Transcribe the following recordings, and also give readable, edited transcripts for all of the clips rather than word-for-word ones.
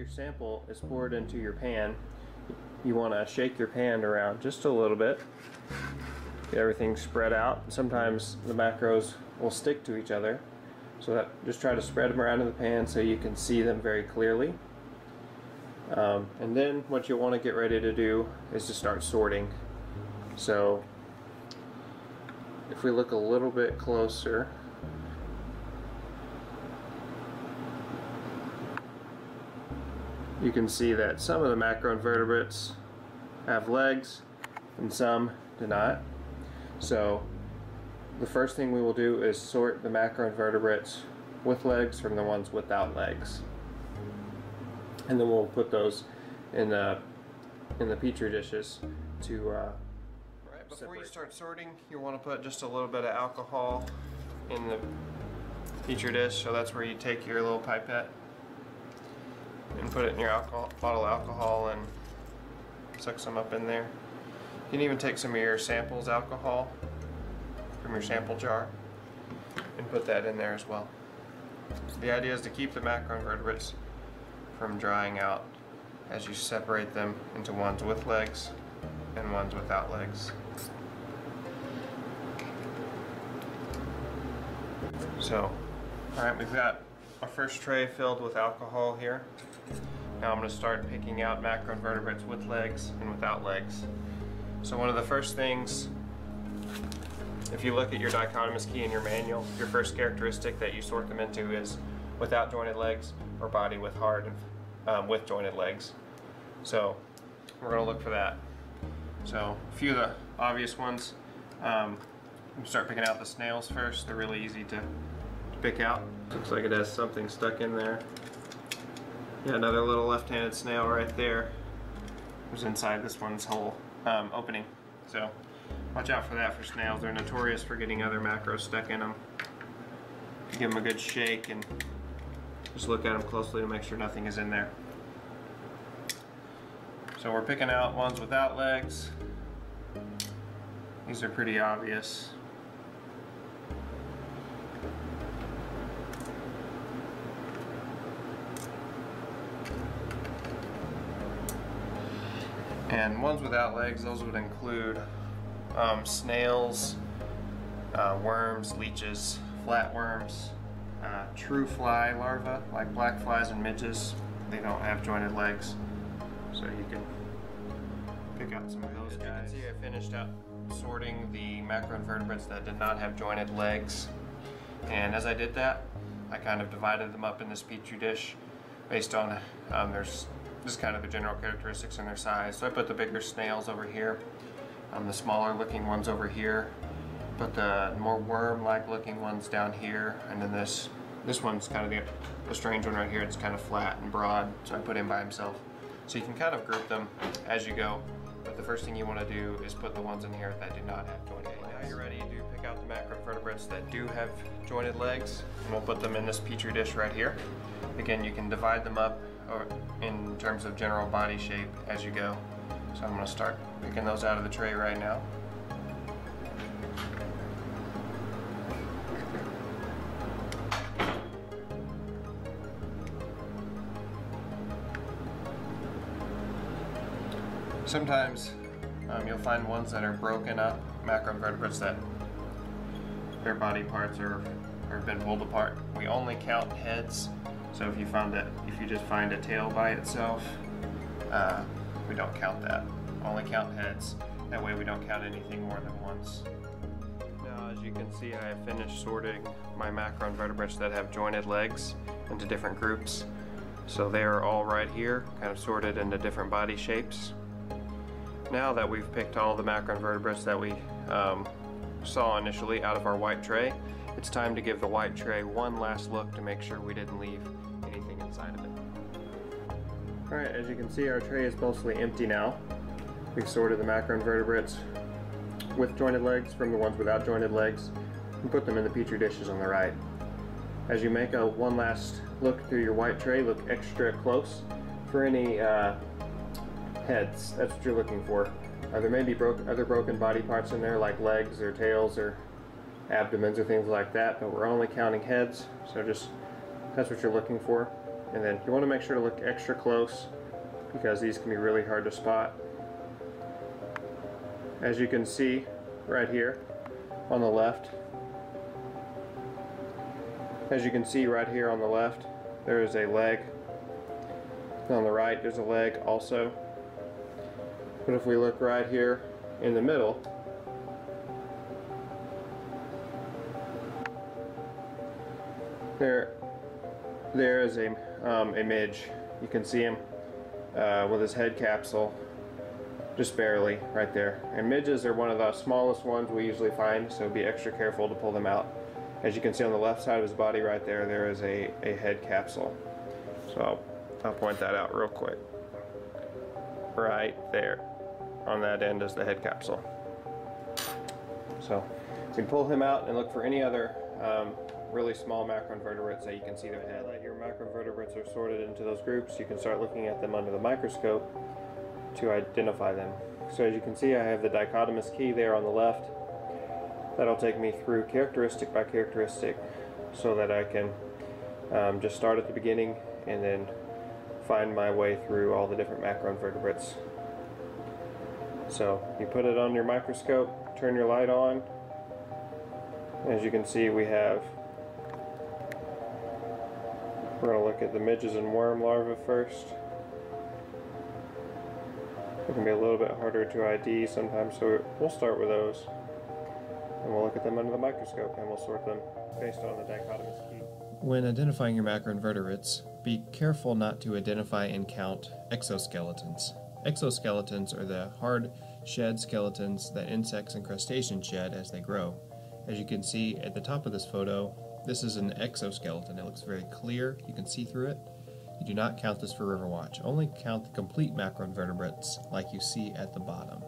your sample is poured into your pan, you want to shake your pan around just a little bit. Get everything spread out. Sometimes the macros will stick to each other, so that just try to spread them around in the pan so you can see them very clearly. And then what you'll want to get ready to do is to start sorting. So if we look a little bit closer, you can see that some of the macroinvertebrates have legs and some do not. So the first thing we will do is sort the macroinvertebrates with legs from the ones without legs. And then we'll put those in the petri dishes to right before you start sorting, you want to put just a little bit of alcohol in the petri dish. So that's where you take your little pipette and put it in your bottle of alcohol and suck some up in there. You can even take some of your samples alcohol from your sample jar and put that in there as well. The idea is to keep the macroinvertebrates from drying out as you separate them into ones with legs and ones without legs. So, alright, we've got our first tray filled with alcohol here. Now I'm going to start picking out macroinvertebrates with legs and without legs. So one of the first things, if you look at your dichotomous key in your manual, your first characteristic that you sort them into is without jointed legs or body with hard and with jointed legs. So we're going to look for that. So a few of the obvious ones, we'll start picking out the snails first. They're really easy to pick out. Looks like it has something stuck in there. Yeah, another little left-handed snail right there. Who's inside this one's hole opening. So watch out for that for snails. They're notorious for getting other macros stuck in them. Give them a good shake and just look at them closely to make sure nothing is in there. So we're picking out ones without legs. These are pretty obvious. And ones without legs, those would include snails, worms, leeches, flatworms, true fly larvae like black flies and midges. They don't have jointed legs, so you can pick out some of those guys. You can see I finished out sorting the macroinvertebrates that did not have jointed legs, and as I did that, I kind of divided them up in this petri dish based on there's just kind of the general characteristics and their size. So I put the bigger snails over here, the smaller looking ones over here, put the more worm-like looking ones down here, and then this one's kind of the strange one right here. It's kind of flat and broad, so I put him by himself. So you can kind of group them as you go, but the first thing you want to do is put the ones in here that do not have jointed legs. Now you're ready to pick out the macroinvertebrates that do have jointed legs, and we'll put them in this petri dish right here. Again, you can divide them up in terms of general body shape as you go. So I'm going to start picking those out of the tray right now. Sometimes you'll find ones that are broken up, macroinvertebrates that their body parts have been pulled apart. We only count heads. So if you just find a tail by itself, we don't count that. Only count heads. That way we don't count anything more than once. Now as you can see, I have finished sorting my macroinvertebrates that have jointed legs into different groups. So they are all right here, kind of sorted into different body shapes. Now that we've picked all the macroinvertebrates that we saw initially out of our white tray, it's time to give the white tray one last look to make sure we didn't leave anything inside of it. Alright, as you can see, our tray is mostly empty now. We've sorted the macroinvertebrates with jointed legs from the ones without jointed legs and put them in the petri dishes on the right. As you make a one last look through your white tray, look extra close for any heads. That's what you're looking for. There may be other broken body parts in there like legs or tails or abdomens or things like that, but we're only counting heads, so just that's what you're looking for. And then you want to make sure to look extra close because these can be really hard to spot. As you can see right here on the left, there is a leg. And on the right there's a leg also. But if we look right here in the middle, there is a midge. You can see him with his head capsule, just barely right there. And midges are one of the smallest ones we usually find, so be extra careful to pull them out. As you can see on the left side of his body right there, there is a head capsule. So I'll point that out real quick. Right there on that end is the head capsule. So you can pull him out and look for any other really small macroinvertebrates that you can see their head. Now that your macroinvertebrates are sorted into those groups, you can start looking at them under the microscope to identify them. So as you can see, I have the dichotomous key there on the left. That'll take me through characteristic by characteristic so that I can just start at the beginning and then find my way through all the different macroinvertebrates. So you put it on your microscope, turn your light on. As you can see, we're going to look at the midges and worm larvae first. It can be a little bit harder to ID sometimes, so we'll start with those. And we'll look at them under the microscope and we'll sort them based on the dichotomous key. When identifying your macroinvertebrates, be careful not to identify and count exoskeletons. Exoskeletons are the hard shed skeletons that insects and crustaceans shed as they grow. As you can see at the top of this photo, this is an exoskeleton. It looks very clear. You can see through it. You do not count this for RiverWatch. Only count the complete macroinvertebrates like you see at the bottom.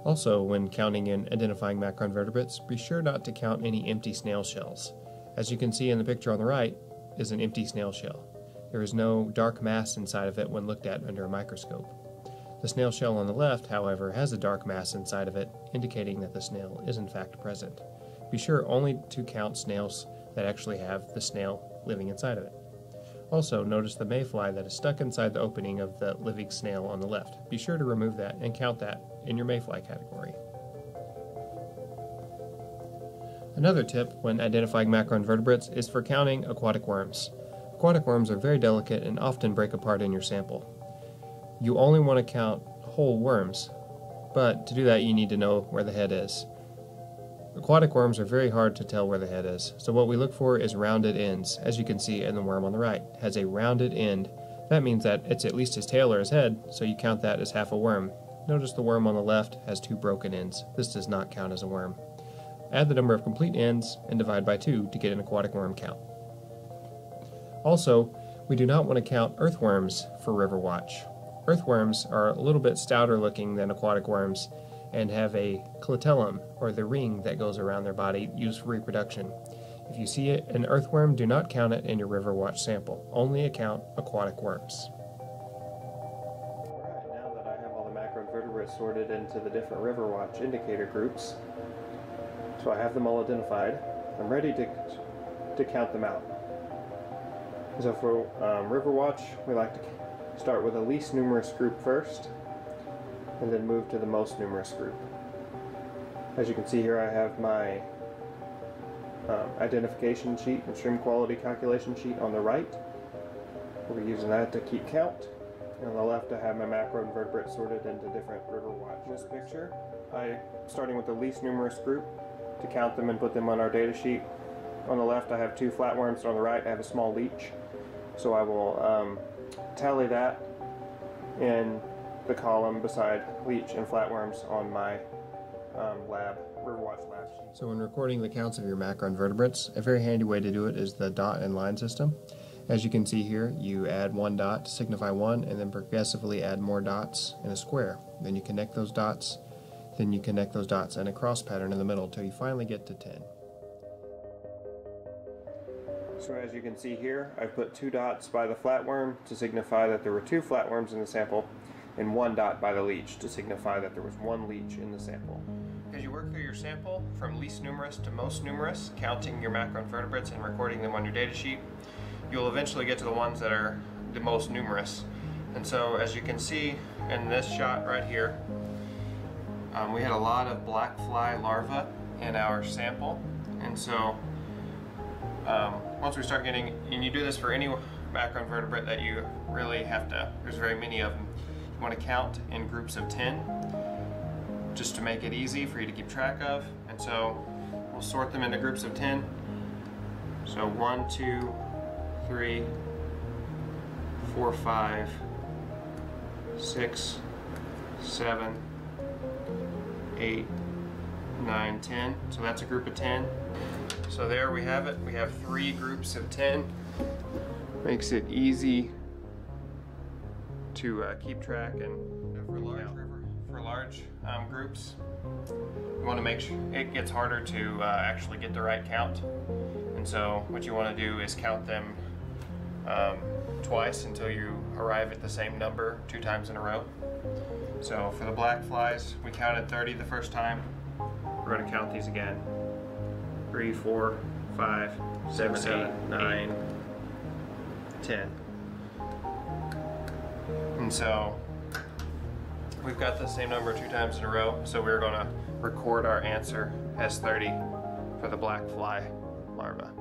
Also, when counting and identifying macroinvertebrates, be sure not to count any empty snail shells. As you can see in the picture on the right is an empty snail shell. There is no dark mass inside of it when looked at under a microscope. The snail shell on the left, however, has a dark mass inside of it, indicating that the snail is in fact present. Be sure only to count snails that actually have the snail living inside of it. Also, notice the mayfly that is stuck inside the opening of the living snail on the left. Be sure to remove that and count that in your mayfly category. Another tip when identifying macroinvertebrates is for counting aquatic worms. Aquatic worms are very delicate and often break apart in your sample. You only want to count whole worms, but to do that you need to know where the head is. Aquatic worms are very hard to tell where the head is, so what we look for is rounded ends. As you can see in the worm on the right, it has a rounded end. That means that it's at least his tail or his head, so you count that as half a worm. Notice the worm on the left has 2 broken ends. This does not count as a worm. Add the number of complete ends and divide by 2 to get an aquatic worm count. Also, we do not want to count earthworms for RiverWatch. Earthworms are a little bit stouter looking than aquatic worms and have a clitellum, or the ring that goes around their body, used for reproduction. If you see an earthworm, do not count it in your RiverWatch sample. Only account aquatic worms. Alright, now that I have all the macroinvertebrates sorted into the different RiverWatch indicator groups, so I have them all identified, I'm ready to count them out. So for RiverWatch, we like to start with the least numerous group first, and then move to the most numerous group. As you can see here, I have my identification sheet and stream quality calculation sheet on the right. We'll be using that to keep count. And on the left, I have my macroinvertebrates sorted into different RiverWatch. In this picture, starting with the least numerous group to count them and put them on our data sheet. On the left, I have 2 flatworms. On the right, I have a small leech. So I will tally that in the column beside leech and flatworms on my RiverWatch lab sheet. So when recording the counts of your macroinvertebrates, a very handy way to do it is the dot and line system. As you can see here, you add 1 dot to signify 1 and then progressively add more dots in a square. Then you connect those dots, and a cross pattern in the middle until you finally get to 10. So as you can see here, I've put 2 dots by the flatworm to signify that there were 2 flatworms in the sample, and 1 dot by the leech to signify that there was 1 leech in the sample. as you work through your sample from least numerous to most numerous, counting your macroinvertebrates and recording them on your data sheet, you'll eventually get to the ones that are the most numerous. And so as you can see in this shot right here, we had a lot of black fly larvae in our sample. And so once we start getting, and you do this for any macroinvertebrate that you really have to, there's very many of them, you want to count in groups of 10 just to make it easy for you to keep track of. And so we'll sort them into groups of 10. So 1, 2, 3, 4, 5, 6, 7, 8, 9, 10. So that's a group of 10. So there we have it. We have 3 groups of 10. Makes it easy to keep track. And for large groups, you want to make sure it gets harder to actually get the right count. And so what you want to do is count them twice until you arrive at the same number 2 times in a row. So for the black flies, we counted 30 the first time. We're going to count these again. 3, 4, 5, 7, 8, 9, 10. And so we've got the same number 2 times in a row, so we're going to record our answer as 30 for the black fly larva.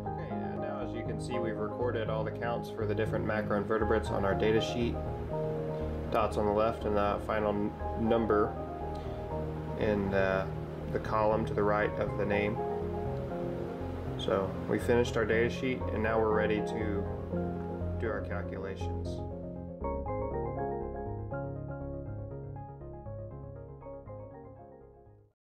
Okay, and now as you can see, we've recorded all the counts for the different macroinvertebrates on our data sheet. Dots on the left and the final number in the column to the right of the name. So we finished our data sheet and now we're ready to do our calculations.